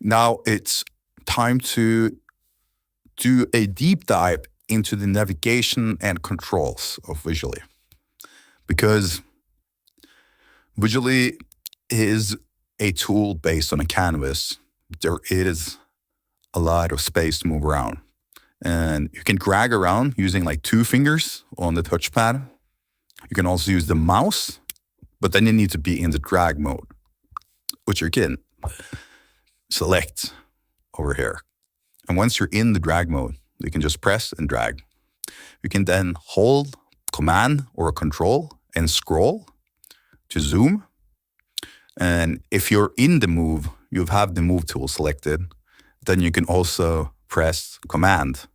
Now it's time to do a deep dive into the navigation and controls of Visuali, because Visuali is a tool based on a canvas. There is a lot of space to move around, and you can drag around using like 2 fingers on the touchpad. You can also use the mouse, but then you need to be in the drag mode, which you can select over here. And once you're in the drag mode, you can just press and drag. You can then hold Command or Control and scroll to zoom. And if you're in the move, you have the move tool selected, then you can also press Command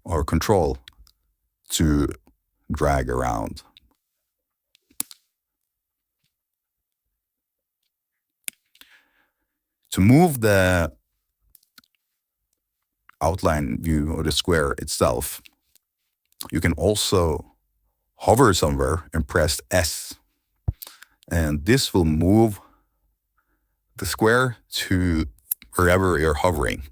or Control to drag around. To move the outline view or the square itself, you can also hover somewhere and press S. And this will move the square to wherever you're hovering.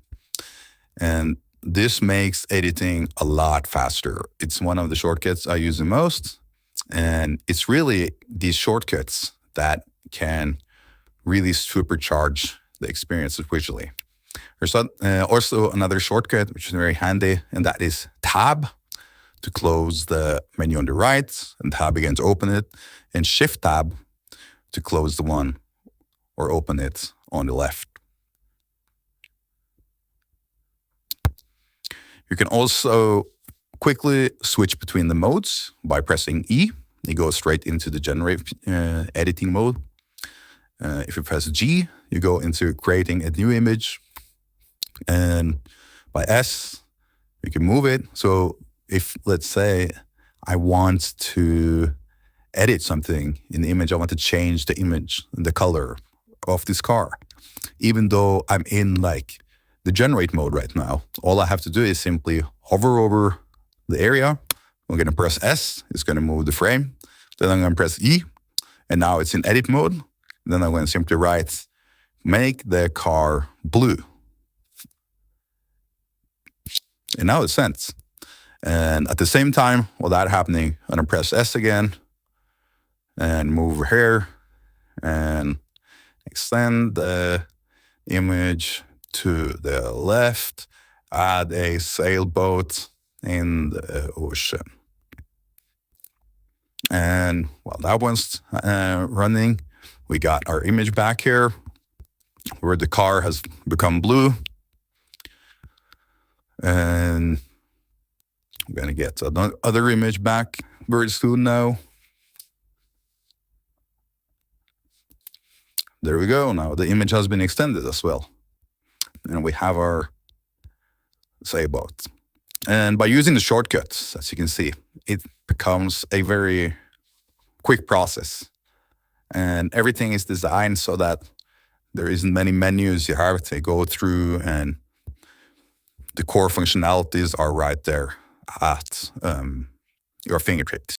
And this makes editing a lot faster. It's one of the shortcuts I use the most. And it's really these shortcuts that can really supercharge the experience visually. There's also another shortcut, which is very handy, and that is Tab to close the menu on the right, and Tab again to open it, and Shift Tab to close the one or open it on the left. You can also quickly switch between the modes by pressing E. You go straight into the generate editing mode. If you press G, you go into creating a new image. And by S, you can move it. So if, let's say, I want to edit something in the image, I want to change the image, the color of this car. Even though I'm in like the generate mode right now, all I have to do is simply hover over the area. I'm going to press S, it's going to move the frame. Then I'm going to press E, and now it's in edit mode. Then I'm going to simply write, make the car blue. And now it's sent. And at the same time, while that's happening, I'm going to press S again and move over here and extend the image to the left, add a sailboat in the ocean. And while that one's running, we got our image back here where the car has become blue. And I'm going to get another image back very soon now. There we go. Now the image has been extended as well. And we have our sailboat. And by using the shortcuts, as you can see, it becomes a very quick process. And everything is designed so that there isn't many menus you have to go through, and the core functionalities are right there at your fingertips.